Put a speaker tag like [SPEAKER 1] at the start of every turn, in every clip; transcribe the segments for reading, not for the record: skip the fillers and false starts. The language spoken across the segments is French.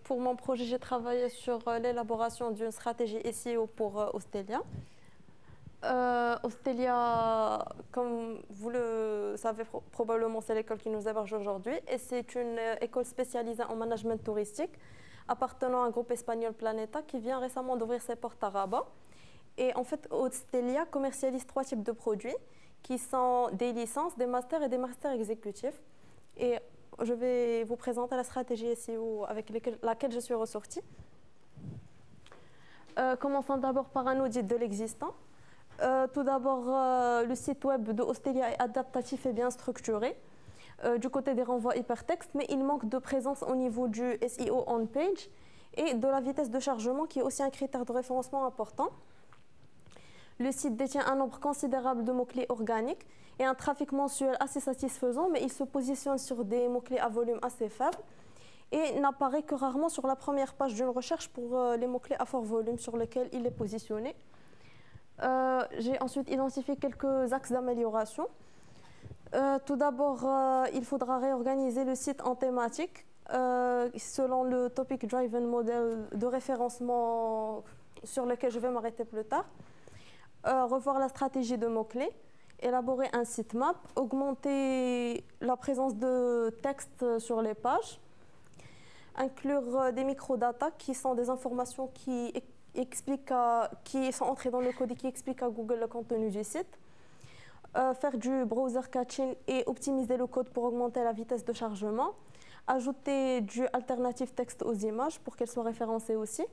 [SPEAKER 1] Pour mon projet, j'ai travaillé sur l'élaboration d'une stratégie SEO pour Ostelia. Ostelia, comme vous le savez probablement, c'est l'école qui nous héberge aujourd'hui et c'est une école spécialisée en management touristique appartenant à un groupe espagnol Planeta qui vient récemment d'ouvrir ses portes à Rabat. Et en fait, Ostelia commercialise 3 types de produits qui sont des licences, des masters et des masters exécutifs. Et je vais vous présenter la stratégie SEO avec laquelle je suis ressortie. Commençons d'abord par un audit de l'existant. Tout d'abord, le site web de Ostelia est adaptatif et bien structuré du côté des renvois hypertextes, mais il manque de présence au niveau du SEO on-page et de la vitesse de chargement qui est aussi un critère de référencement important. Le site détient un nombre considérable de mots-clés organiques et un trafic mensuel assez satisfaisant, mais il se positionne sur des mots-clés à volume assez faible et n'apparaît que rarement sur la première page d'une recherche pour les mots-clés à fort volume sur lesquels il est positionné. J'ai ensuite identifié quelques axes d'amélioration. Tout d'abord, il faudra réorganiser le site en thématiques selon le Topic Driven Model de référencement sur lequel je vais m'arrêter plus tard. Revoir la stratégie de mots-clés, élaborer un sitemap, augmenter la présence de texte sur les pages, inclure des microdata qui sont des informations qui sont entrées dans le code et qui expliquent à Google le contenu du site, faire du browser caching et optimiser le code pour augmenter la vitesse de chargement, ajouter du alternative texte aux images pour qu'elles soient référencées aussi,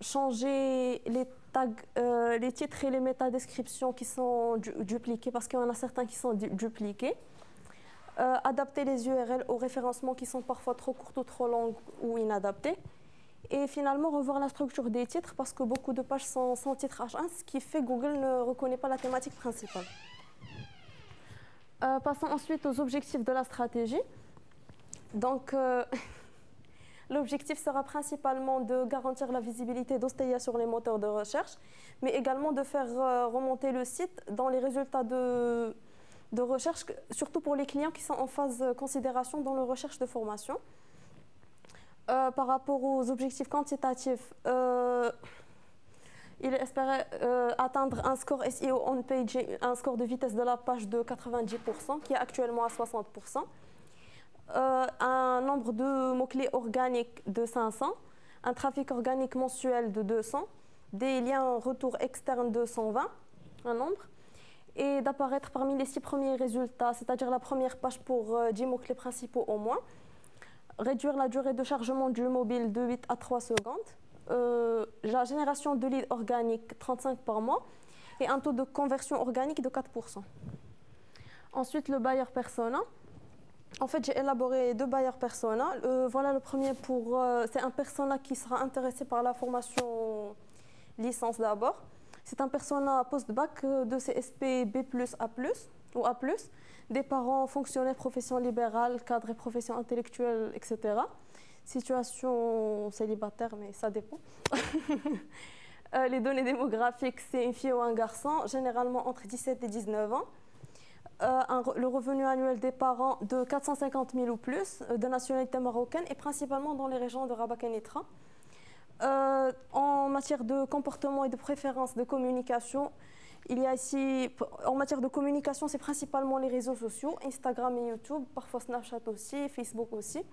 [SPEAKER 1] changer les tags, les titres et les métadescriptions qui sont dupliqués parce qu'il y en a certains qui sont dupliqués, adapter les URL aux référencements qui sont parfois trop courtes ou trop longues ou inadaptées. Et finalement, revoir la structure des titres parce que beaucoup de pages sont sans titre H1, ce qui fait que Google ne reconnaît pas la thématique principale. Passons ensuite aux objectifs de la stratégie. Donc, l'objectif sera principalement de garantir la visibilité d'Ostelia sur les moteurs de recherche, mais également de faire remonter le site dans les résultats de recherche, surtout pour les clients qui sont en phase de considération dans leur recherche de formation. Par rapport aux objectifs quantitatifs, il espérait atteindre un score SEO on-page, un score de vitesse de la page de 90%, qui est actuellement à 60%. Un nombre de mots-clés organiques de 500, un trafic organique mensuel de 200, des liens retour externes de 120, un nombre, et d'apparaître parmi les 6 premiers résultats, c'est-à-dire la première page pour 10 mots-clés principaux au moins. Réduire la durée de chargement du mobile de 8 à 3 secondes, la génération de leads organiques 35 par mois et un taux de conversion organique de 4%. Ensuite, le buyer persona. En fait, j'ai élaboré 2 buyer persona. Voilà le premier c'est un persona qui sera intéressé par la formation licence d'abord. C'est un persona post-bac de CSP B+, A+, ou A+, des parents fonctionnaires, profession libérale, cadre et profession intellectuelle, etc. Situation célibataire, mais ça dépend. Les données démographiques, c'est une fille ou un garçon, généralement entre 17 et 19 ans. Le revenu annuel des parents de 450 000 ou plus, de nationalité marocaine et principalement dans les régions de Rabat Kenitra. En matière de comportement et de préférence de communication, il y a ici, en matière de communication, c'est principalement les réseaux sociaux, Instagram et YouTube, parfois Snapchat aussi, Facebook aussi.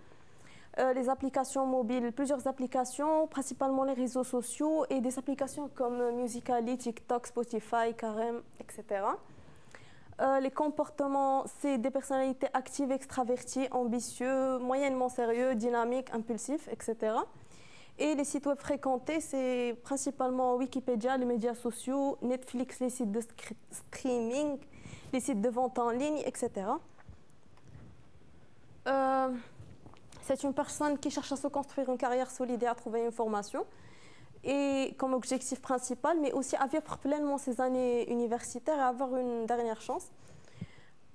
[SPEAKER 1] Les applications mobiles, plusieurs applications, principalement les réseaux sociaux et des applications comme Musical.ly, TikTok, Spotify, Carem, etc. Les comportements, c'est des personnalités actives, extraverties, ambitieux, moyennement sérieux, dynamiques, impulsifs, etc. Et les sites web fréquentés, c'est principalement Wikipédia, les médias sociaux, Netflix, les sites de streaming, les sites de vente en ligne, etc. C'est une personne qui cherche à se construire une carrière solide et à trouver une formation. Et comme objectif principal, mais aussi à vivre pleinement ses années universitaires et avoir une dernière chance.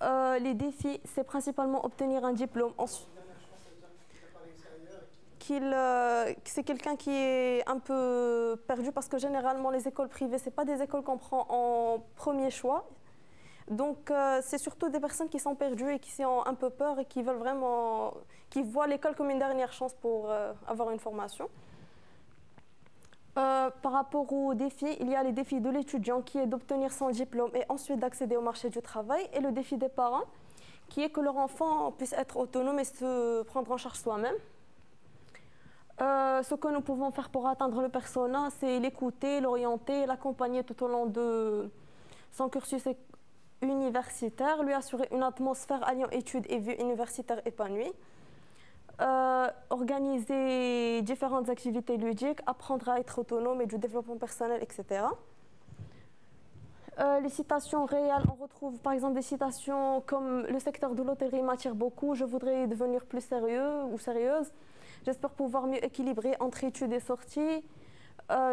[SPEAKER 1] Les défis, c'est principalement obtenir un diplôme. C'est quelqu'un qui est un peu perdu parce que généralement les écoles privées, ce n'est pas des écoles qu'on prend en premier choix. Donc, c'est surtout des personnes qui sont perdues et qui ont un peu peur et qui veulent vraiment, qui voient l'école comme une dernière chance pour avoir une formation. Par rapport aux défis, il y a les défis de l'étudiant qui est d'obtenir son diplôme et ensuite d'accéder au marché du travail, et le défi des parents qui est que leur enfant puisse être autonome et se prendre en charge soi-même. Ce que nous pouvons faire pour atteindre le persona, c'est l'écouter, l'orienter, l'accompagner tout au long de son cursus universitaire, lui assurer une atmosphère alliant études et vie universitaire épanouie, organiser différentes activités ludiques, apprendre à être autonome et du développement personnel, etc. Les citations réelles, on retrouve par exemple des citations comme « Le secteur de l'hôtellerie m'attire beaucoup, je voudrais devenir plus sérieux ou sérieuse. J'espère pouvoir mieux équilibrer entre études et sorties.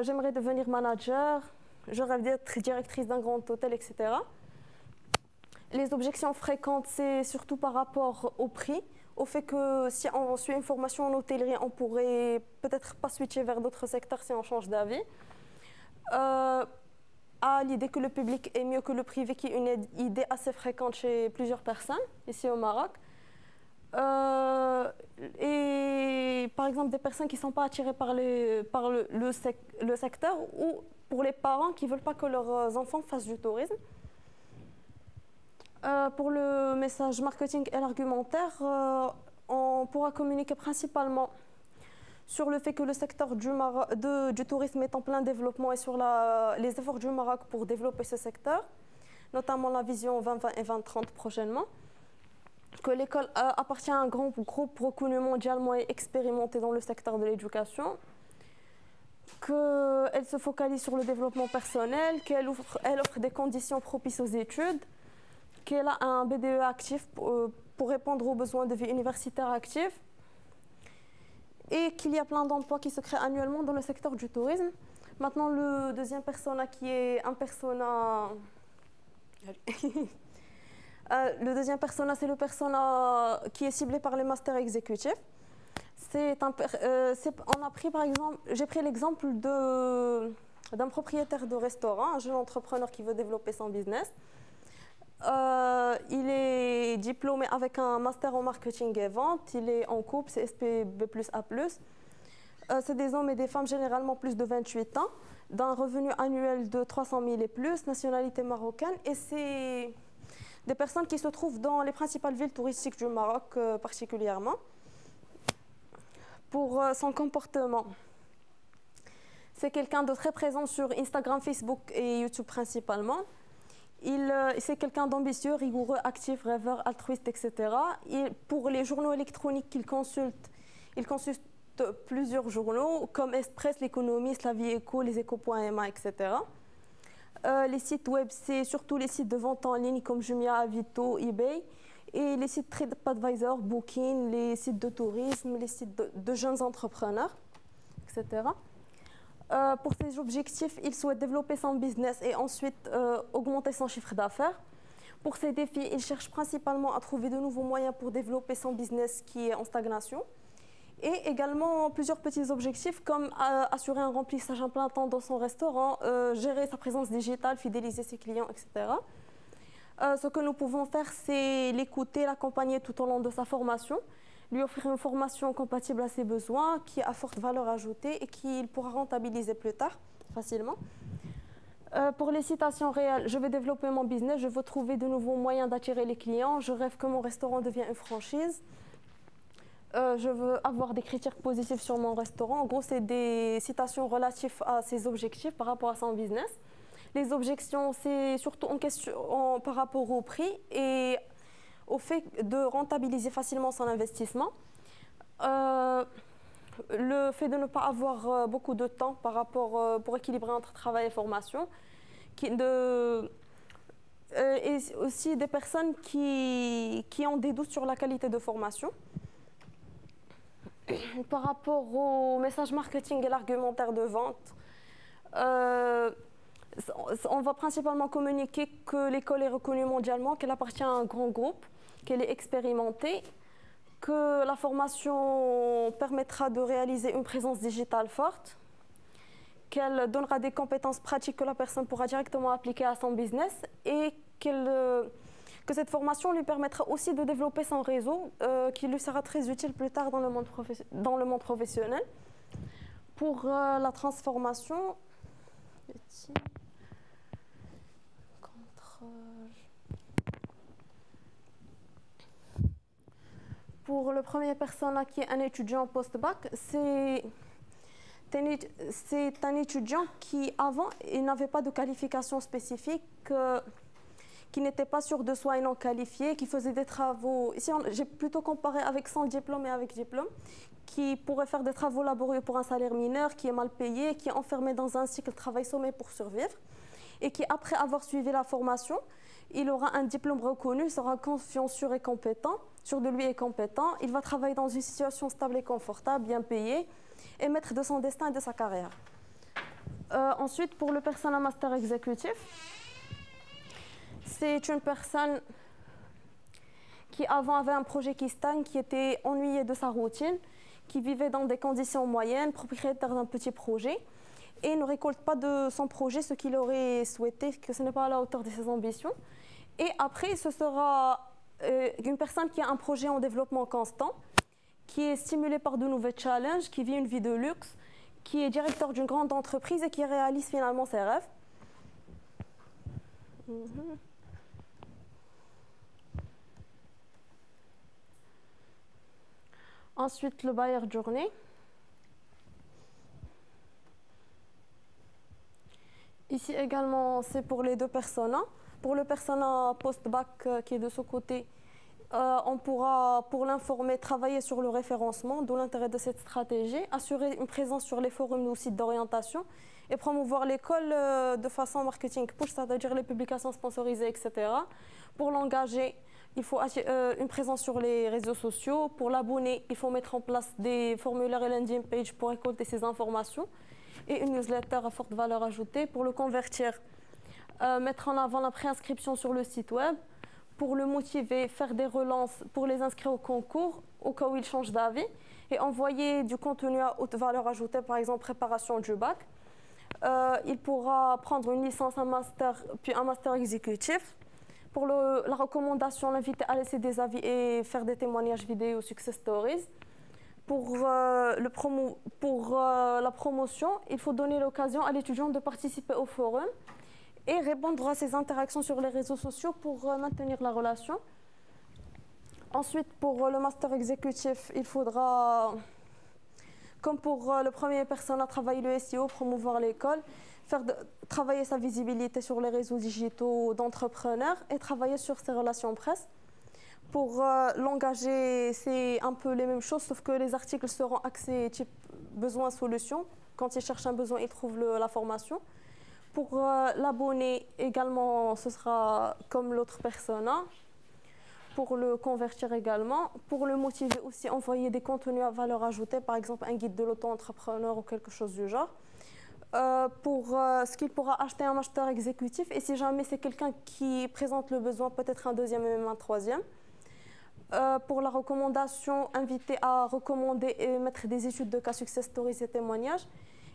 [SPEAKER 1] J'aimerais devenir manager. Je rêve d'être directrice d'un grand hôtel, etc. » Les objections fréquentes, c'est surtout par rapport au prix, au fait que si on suit une formation en hôtellerie, on pourrait peut-être pas switcher vers d'autres secteurs si on change d'avis. À l'idée que le public est mieux que le privé, qui est une idée assez fréquente chez plusieurs personnes ici au Maroc. Et par exemple des personnes qui ne sont pas attirées par le secteur, ou pour les parents qui ne veulent pas que leurs enfants fassent du tourisme. Pour le message marketing et l'argumentaire, on pourra communiquer principalement sur le fait que le secteur du tourisme est en plein développement et sur les efforts du Maroc pour développer ce secteur, notamment la vision 2020 et 2030 prochainement. Que l'école appartient à un grand groupe reconnu mondialement et expérimenté dans le secteur de l'éducation, qu'elle se focalise sur le développement personnel, qu'elle offre des conditions propices aux études, qu'elle a un BDE actif pour répondre aux besoins de vie universitaire active, et qu'il y a plein d'emplois qui se créent annuellement dans le secteur du tourisme. Maintenant, le deuxième persona qui est un persona... le deuxième persona, c'est le persona qui est ciblé par les masters exécutifs. On a pris par exemple, j'ai pris l'exemple d'un propriétaire de restaurant, un jeune entrepreneur qui veut développer son business. Il est diplômé avec un master en marketing et vente, il est en couple, c'est SPB+A+. C'est des hommes et des femmes généralement plus de 28 ans, d'un revenu annuel de 300 000 et plus, nationalité marocaine, et c'est des personnes qui se trouvent dans les principales villes touristiques du Maroc particulièrement. Pour son comportement, c'est quelqu'un de très présent sur Instagram, Facebook et YouTube principalement. C'est quelqu'un d'ambitieux, rigoureux, actif, rêveur, altruiste, etc. Pour les journaux électroniques qu'il consulte, il consulte plusieurs journaux comme Express, L'Économiste, La Vie Éco, Les Échos.ma, etc. Les sites web, c'est surtout les sites de vente en ligne comme Jumia, Avito, eBay, et les sites TripAdvisor, Booking, les sites de tourisme, les sites de jeunes entrepreneurs, etc. Pour ces objectifs, il souhaite développer son business et ensuite augmenter son chiffre d'affaires. Pour ces défis, il cherche principalement à trouver de nouveaux moyens pour développer son business qui est en stagnation. Et également plusieurs petits objectifs comme assurer un remplissage à plein temps dans son restaurant, gérer sa présence digitale, fidéliser ses clients, etc. Ce que nous pouvons faire, c'est l'écouter, l'accompagner tout au long de sa formation, lui offrir une formation compatible à ses besoins, qui a forte valeur ajoutée et qu'il pourra rentabiliser plus tard facilement. Pour les citations réelles, je vais développer mon business, je veux trouver de nouveaux moyens d'attirer les clients, je rêve que mon restaurant devienne une franchise. Je veux avoir des critiques positives sur mon restaurant. En gros, c'est des citations relatives à ses objectifs par rapport à son business. Les objections, c'est surtout en question par rapport au prix et au fait de rentabiliser facilement son investissement. Le fait de ne pas avoir beaucoup de temps par rapport, pour équilibrer entre travail et formation. Et aussi des personnes qui ont des doutes sur la qualité de formation. Par rapport au message marketing et l'argumentaire de vente, on va principalement communiquer que l'école est reconnue mondialement, qu'elle appartient à un grand groupe, qu'elle est expérimentée, que la formation permettra de réaliser une présence digitale forte, qu'elle donnera des compétences pratiques que la personne pourra directement appliquer à son business et que cette formation lui permettra aussi de développer son réseau, qui lui sera très utile plus tard dans le monde professionnel. Pour la transformation, pour le premier persona qui est un étudiant post-bac, c'est un étudiant qui, avant, il n'avait pas de qualification spécifique, qui n'était pas sûr de soi et non qualifié, qui faisait des travaux. Ici, j'ai plutôt comparé avec sans diplôme et avec diplôme, qui pourrait faire des travaux laborieux pour un salaire mineur, qui est mal payé, qui est enfermé dans un cycle de travail sommet pour survivre, et qui, après avoir suivi la formation, il aura un diplôme reconnu, sera confiant, sûr et compétent, sûr de lui et compétent. Il va travailler dans une situation stable et confortable, bien payée, et maître de son destin et de sa carrière. Ensuite, pour le persona master exécutif, c'est une personne qui avant avait un projet qui stagne, qui était ennuyé de sa routine, qui vivait dans des conditions moyennes, propriétaire d'un petit projet, et ne récolte pas de son projet ce qu'il aurait souhaité, que ce n'est pas à la hauteur de ses ambitions. Et après, ce sera une personne qui a un projet en développement constant, qui est stimulé par de nouveaux challenges, qui vit une vie de luxe, qui est directeur d'une grande entreprise et qui réalise finalement ses rêves. Ensuite, le buyer journey. Ici également, c'est pour les deux personas. Pour le persona post-bac qui est de ce côté, on pourra, pour l'informer, travailler sur le référencement, d'où l'intérêt de cette stratégie, assurer une présence sur les forums ou sites d'orientation et promouvoir l'école de façon marketing push, c'est-à-dire les publications sponsorisées, etc. Pour l'engager, il faut une présence sur les réseaux sociaux. Pour l'abonner, il faut mettre en place des formulaires et landing page pour récolter ces informations et une newsletter à forte valeur ajoutée. Pour le convertir, mettre en avant la préinscription sur le site web. Pour le motiver, faire des relances pour les inscrire au concours au cas où il change d'avis et envoyer du contenu à haute valeur ajoutée, par exemple préparation du bac. Il pourra prendre une licence, un master, puis un master exécutif. Pour la recommandation, l'inviter à laisser des avis et faire des témoignages vidéo success stories. Pour la promotion, il faut donner l'occasion à l'étudiant de participer au forum et répondre à ses interactions sur les réseaux sociaux pour maintenir la relation. Ensuite, pour le master exécutif, il faudra, comme pour le premier persona, travailler le SEO, promouvoir l'école, travailler sa visibilité sur les réseaux digitaux d'entrepreneurs et travailler sur ses relations presse. Pour l'engager, c'est un peu les mêmes choses, sauf que les articles seront axés type besoin-solution. Quand il cherche un besoin, il trouve la formation. Pour l'abonner également, ce sera comme l'autre persona. Pour le convertir également. Pour le motiver aussi, envoyer des contenus à valeur ajoutée, par exemple un guide de l'auto-entrepreneur ou quelque chose du genre. Pour ce qu'il pourra acheter un master exécutif, et si jamais c'est quelqu'un qui présente le besoin, peut-être un deuxième et même un troisième. Pour la recommandation, inviter à recommander et mettre des études de cas success stories et témoignages.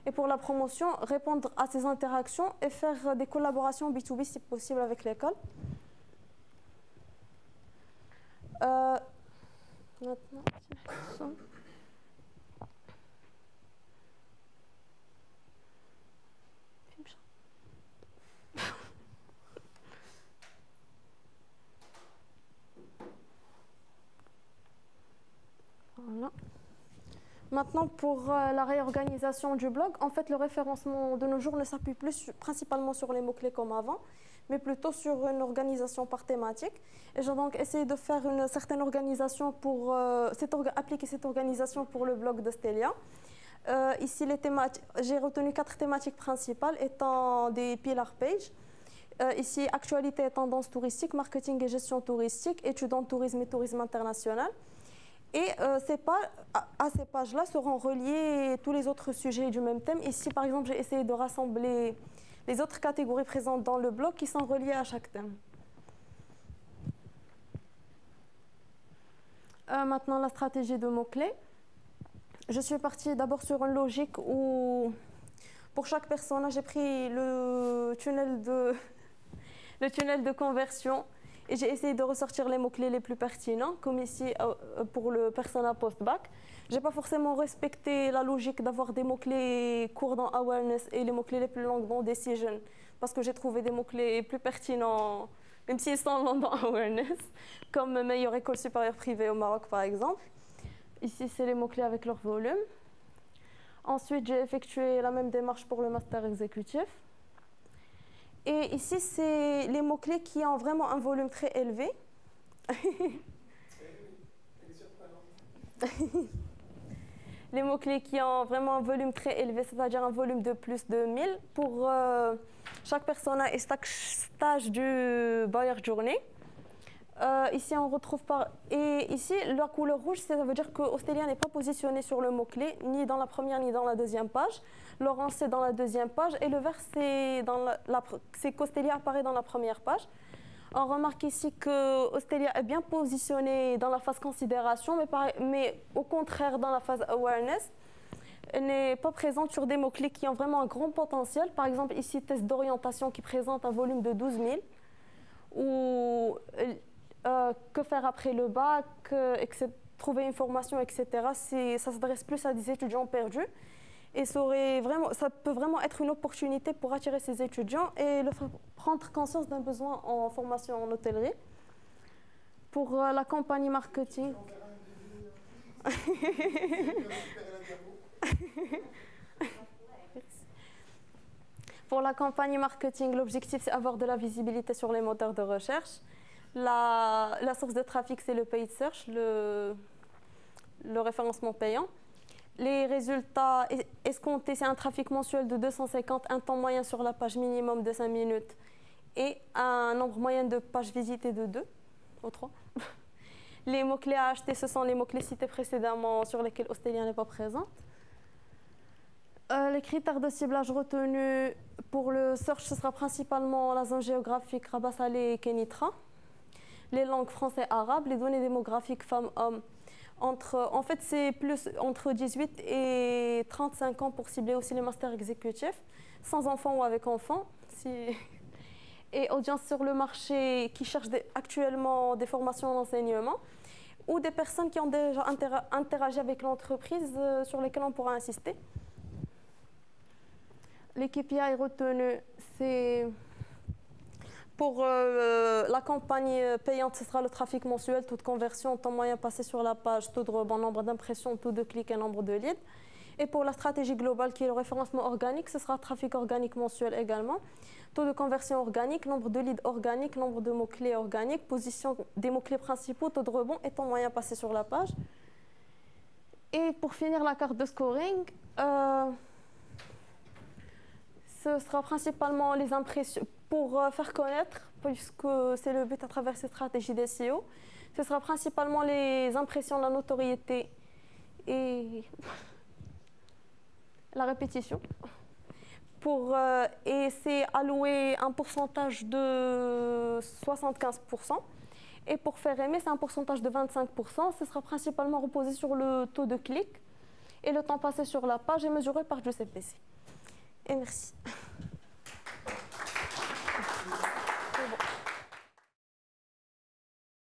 [SPEAKER 1] Et pour la promotion, répondre à ces interactions et faire des collaborations B2B si possible avec l'école. Maintenant, voilà. Maintenant, pour la réorganisation du blog, en fait, le référencement de nos jours ne s'appuie plus principalement sur les mots-clés comme avant, mais plutôt sur une organisation par thématique. Et j'ai donc essayé de faire une certaine organisation pour appliquer cette organisation pour le blog de Stelia. Ici, j'ai retenu 4 thématiques principales étant des pillar pages. Ici, actualité et tendance touristique, marketing et gestion touristique, études en tourisme et tourisme international. Et à ces pages-là seront reliés tous les autres sujets du même thème. Ici, par exemple, j'ai essayé de rassembler les autres catégories présentes dans le blog qui sont reliées à chaque thème. Maintenant, la stratégie de mots-clés. Je suis partie d'abord sur une logique où, pour chaque personnage, j'ai pris le le tunnel de conversion. Et j'ai essayé de ressortir les mots-clés les plus pertinents, comme ici pour le persona post-bac. Je n'ai pas forcément respecté la logique d'avoir des mots-clés courts dans awareness et les mots-clés les plus longs dans decision, parce que j'ai trouvé des mots-clés plus pertinents, même s'ils sont longs dans awareness, comme meilleure école supérieure privée au Maroc par exemple. Ici, c'est les mots-clés avec leur volume. Ensuite, j'ai effectué la même démarche pour le master exécutif. Et ici, c'est les mots-clés qui ont vraiment un volume très élevé. Les mots-clés qui ont vraiment un volume très élevé, c'est-à-dire un volume de plus de 1000 pour chaque persona et chaque stage du buyer journey. Ici, on retrouve par... Et ici, la couleur rouge, ça veut dire que Ostelia n'est pas positionné sur le mot-clé, ni dans la première, ni dans la deuxième page. L'orange, c'est dans la deuxième page. Et le vert, c'est qu'Ostelia apparaît dans la première page. On remarque ici que Ostelia est bien positionnée dans la phase considération, mais au contraire, dans la phase awareness, elle n'est pas présente sur des mots-clés qui ont vraiment un grand potentiel. Par exemple, ici, test d'orientation qui présente un volume de 12 000, ou que faire après le bac, trouver une formation, etc. Ça s'adresse plus à des étudiants perdus. Et ça peut vraiment être une opportunité pour attirer ces étudiants et prendre conscience d'un besoin en formation en hôtellerie. Pour la campagne marketing... Pour la campagne marketing, l'objectif c'est avoir de la visibilité sur les moteurs de recherche. La source de trafic c'est le paid search, le référencement payant. Les résultats escomptés, c'est un trafic mensuel de 250, un temps moyen sur la page minimum de 5 minutes et un nombre moyen de pages visitées de 2 ou 3. Les mots-clés à acheter, ce sont les mots-clés cités précédemment sur lesquels Ostelia n'est pas présente. Les critères de ciblage retenus pour le search, ce sera principalement la zone géographique Rabat Salé et Kenitra. Les langues français et arabe, les données démographiques femmes-hommes. En fait, c'est plus entre 18 et 35 ans pour cibler aussi les masters exécutifs, sans enfants ou avec enfants. Et audience sur le marché qui cherchent actuellement des formations d'enseignement ou des personnes qui ont déjà interagi avec l'entreprise sur lesquelles on pourra insister. Les KPI retenus, c'est... Pour la campagne payante, ce sera le trafic mensuel, taux de conversion, temps moyen passé sur la page, taux de rebond, nombre d'impressions, taux de clics et nombre de leads. Et pour la stratégie globale, qui est le référencement organique, ce sera trafic organique mensuel également, taux de conversion organique, nombre de leads organiques, nombre de mots-clés organiques, position des mots-clés principaux, taux de rebond et temps moyen passé sur la page. Et pour finir la carte de scoring, ce sera principalement les impressions. Pour faire connaître, puisque c'est le but à travers ces stratégies d'SEO, ce sera principalement les impressions, la notoriété et la répétition. Et c'est alloué un pourcentage de 75%. Et pour faire aimer, c'est un pourcentage de 25%. Ce sera principalement reposé sur le taux de clic et le temps passé sur la page et mesuré par du CPC. Et merci.